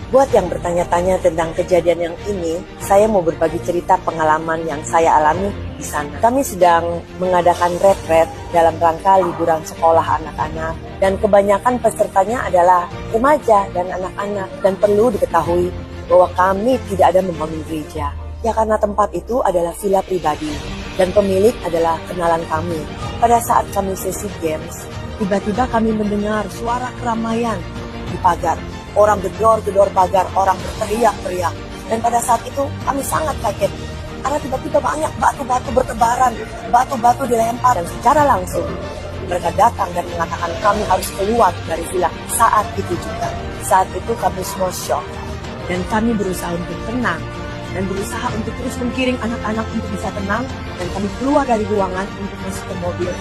Buat yang bertanya-tanya tentang kejadian yang ini, saya mau berbagi cerita pengalaman yang saya alami di sana. Kami sedang mengadakan retret dalam rangka liburan sekolah anak-anak, dan kebanyakan pesertanya adalah remaja dan anak-anak. Dan perlu diketahui bahwa kami tidak ada membangun gereja. Ya, karena tempat itu adalah villa pribadi, dan pemilik adalah kenalan kami. Pada saat kami sesi games, tiba-tiba kami mendengar suara keramaian di pagar. Orang gedor-gedor pagar, orang berteriak-teriak. Dan pada saat itu kami sangat kaget. Karena tiba-tiba banyak batu-batu bertebaran, batu-batu dilempar. Dan secara langsung mereka datang dan mengatakan kami harus keluar dari villa saat itu juga. Saat itu kami semua shock. Dan kami berusaha untuk tenang. Dan berusaha untuk terus menggiring anak-anak untuk bisa tenang. Dan kami keluar dari ruangan untuk masuk ke mobil.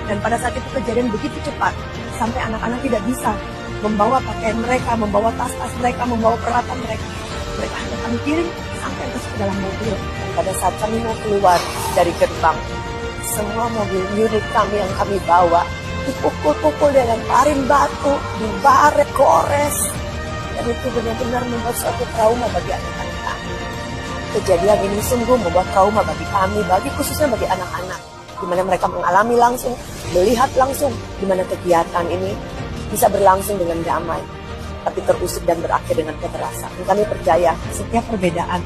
Dan pada saat itu kejadian begitu cepat. Sampai anak-anak tidak bisa membawa pakaian mereka, membawa tas-tas mereka, membawa peralatan mereka. Mereka hanya kami kirim sampai masuk ke dalam mobil. Dan pada saat kami mau keluar dari gerbang, semua mobil unit kami yang kami bawa dipukul-pukul dan lemparin batu, dibaret, gores. Dan itu benar-benar membuat suatu trauma bagi anak-anak kami. Kejadian ini sungguh membuat trauma bagi kami, khususnya bagi anak-anak, di mana mereka mengalami langsung, melihat langsung di mana kegiatan ini bisa berlangsung dengan damai, tapi terusik dan berakhir dengan kekerasan. Dan kami percaya setiap perbedaan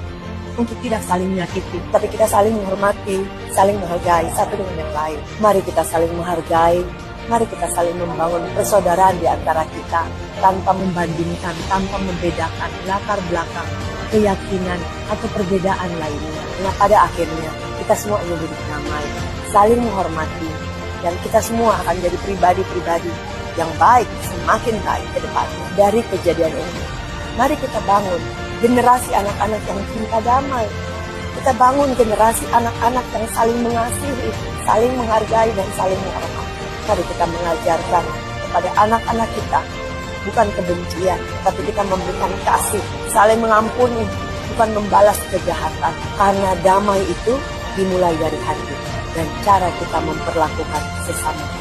untuk tidak saling menyakiti, tapi kita saling menghormati, saling menghargai satu dengan yang lain. Mari kita saling menghargai, mari kita saling membangun persaudaraan di antara kita, tanpa membandingkan, tanpa membedakan latar belakang, keyakinan, atau perbedaan lainnya. Nah, pada akhirnya kita semua ingin hidup damai, saling menghormati, dan kita semua akan jadi pribadi-pribadi yang baik, semakin baik ke depannya. Dari kejadian ini, mari kita bangun generasi anak-anak yang cinta damai. Kita bangun generasi anak-anak yang saling mengasihi, saling menghargai, dan saling menghormati. Mari kita mengajarkan kepada anak-anak kita, bukan kebencian, tapi kita memberikan kasih, saling mengampuni, bukan membalas kejahatan. Karena damai itu dimulai dari hati, dan cara kita memperlakukan sesama kita.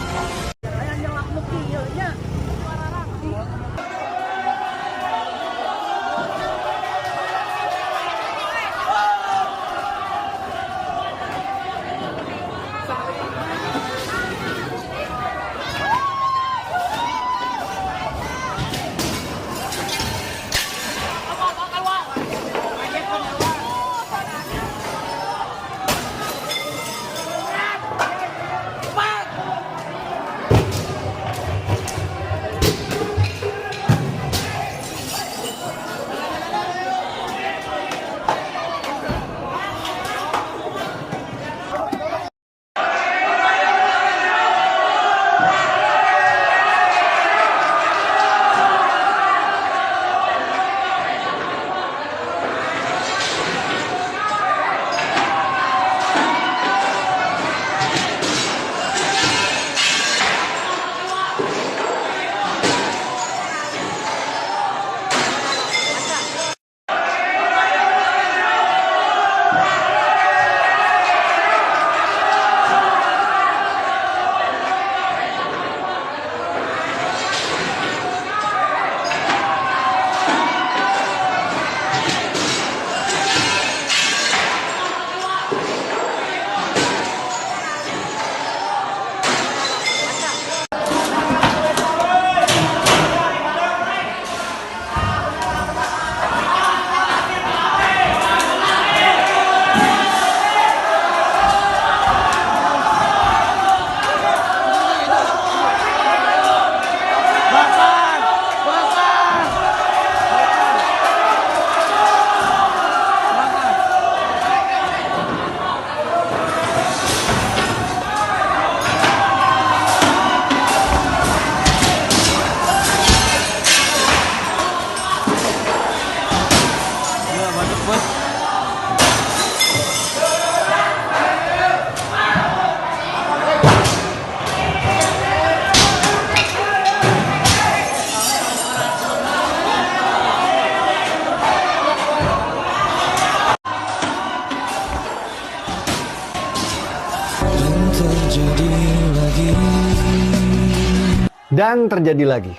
Dan terjadi lagi.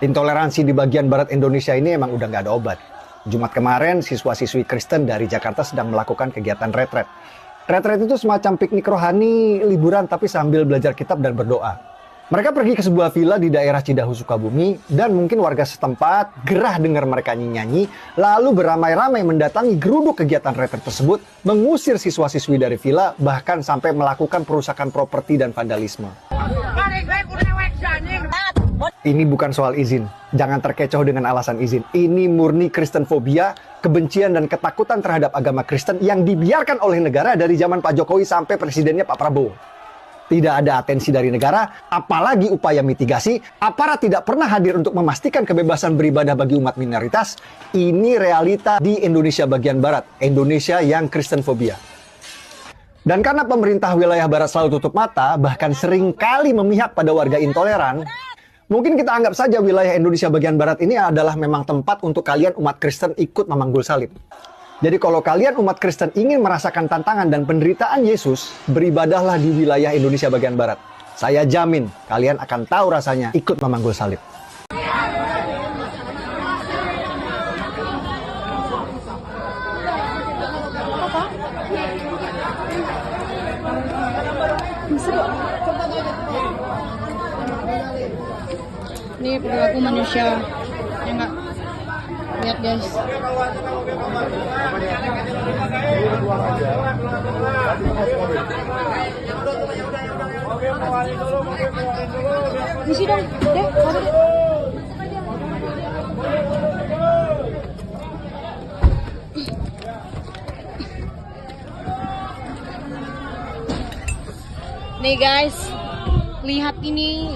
Intoleransi di bagian barat Indonesia ini emang udah nggak ada obat. Jumat kemarin, siswa-siswi Kristen dari Jakarta sedang melakukan kegiatan retret. Retret itu semacam piknik rohani, liburan tapi sambil belajar kitab dan berdoa. Mereka pergi ke sebuah villa di daerah Cidahu, Sukabumi, dan mungkin warga setempat gerah dengar mereka nyanyi, lalu beramai-ramai mendatangi geruduk kegiatan retret tersebut, mengusir siswa-siswi dari villa, bahkan sampai melakukan perusakan properti dan vandalisme. Ini bukan soal izin. Jangan terkecoh dengan alasan izin. Ini murni Kristenfobia, kebencian dan ketakutan terhadap agama Kristen yang dibiarkan oleh negara dari zaman Pak Jokowi sampai presidennya Pak Prabowo. Tidak ada atensi dari negara, apalagi upaya mitigasi. Aparat tidak pernah hadir untuk memastikan kebebasan beribadah bagi umat minoritas. Ini realita di Indonesia bagian barat, Indonesia yang Kristenfobia. Dan karena pemerintah wilayah barat selalu tutup mata, bahkan sering kali memihak pada warga intoleran, mungkin kita anggap saja wilayah Indonesia bagian barat ini adalah memang tempat untuk kalian umat Kristen ikut memanggul salib. Jadi kalau kalian umat Kristen ingin merasakan tantangan dan penderitaan Yesus, beribadahlah di wilayah Indonesia bagian barat. Saya jamin kalian akan tahu rasanya ikut memanggul salib. Ini perilaku manusia yang nggak lihat guys. Isi dong, deh, nih guys, lihat ini.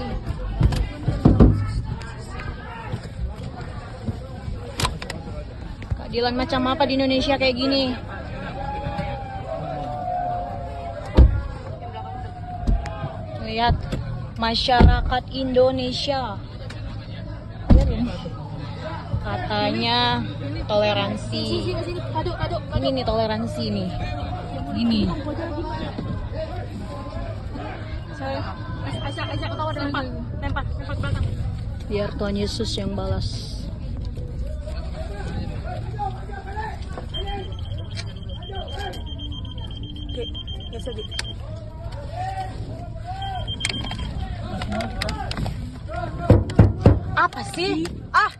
Keadilan macam apa di Indonesia kayak gini? Lihat masyarakat Indonesia. Katanya toleransi. Ini nih toleransi nih. Ini. Biar Tuhan Yesus yang balas. Apa sih? Ah,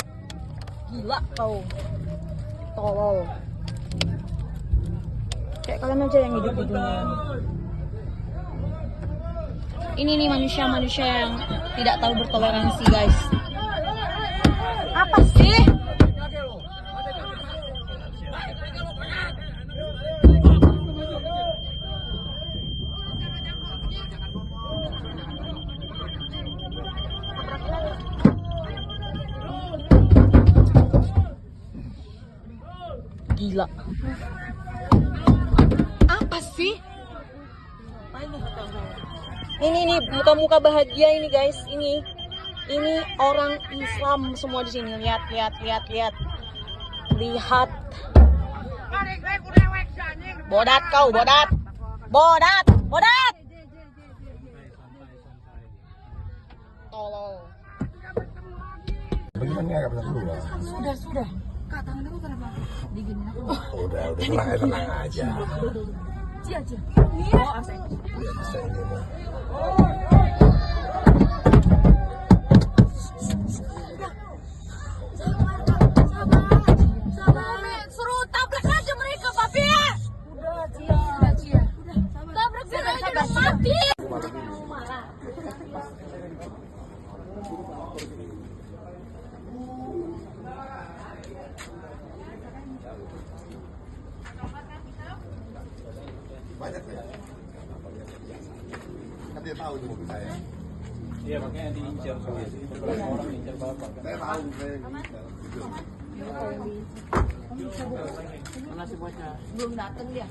gila kau, tolol. Kayak kalian aja yang hidup di dunia ini nih, manusia-manusia yang tidak tahu bertoleransi guys. Apa sih? Gila. Apa sih? Ini nih muka-muka bahagia ini guys. Ini orang Islam semua di sini. Lihat. Lihat. Bodat kau, bodat. Tolol. Bagaimana agak benar dulu lah. Sudah. Kak, tangan aku kenapa? Diginin aku. Udah tenang aja. Cia. Oh, asik. Ya, bisa ini mah. Sabar. Suruh tabrak aja mereka, Papi. Udah, Cia. Tabrak biar aja mati. Banyak ya? Kan dia tahu di mobil saya. Iya, makanya diincar sama orang incar bapak. Saya tahu saya. Mana si bocah? Belum datang dia.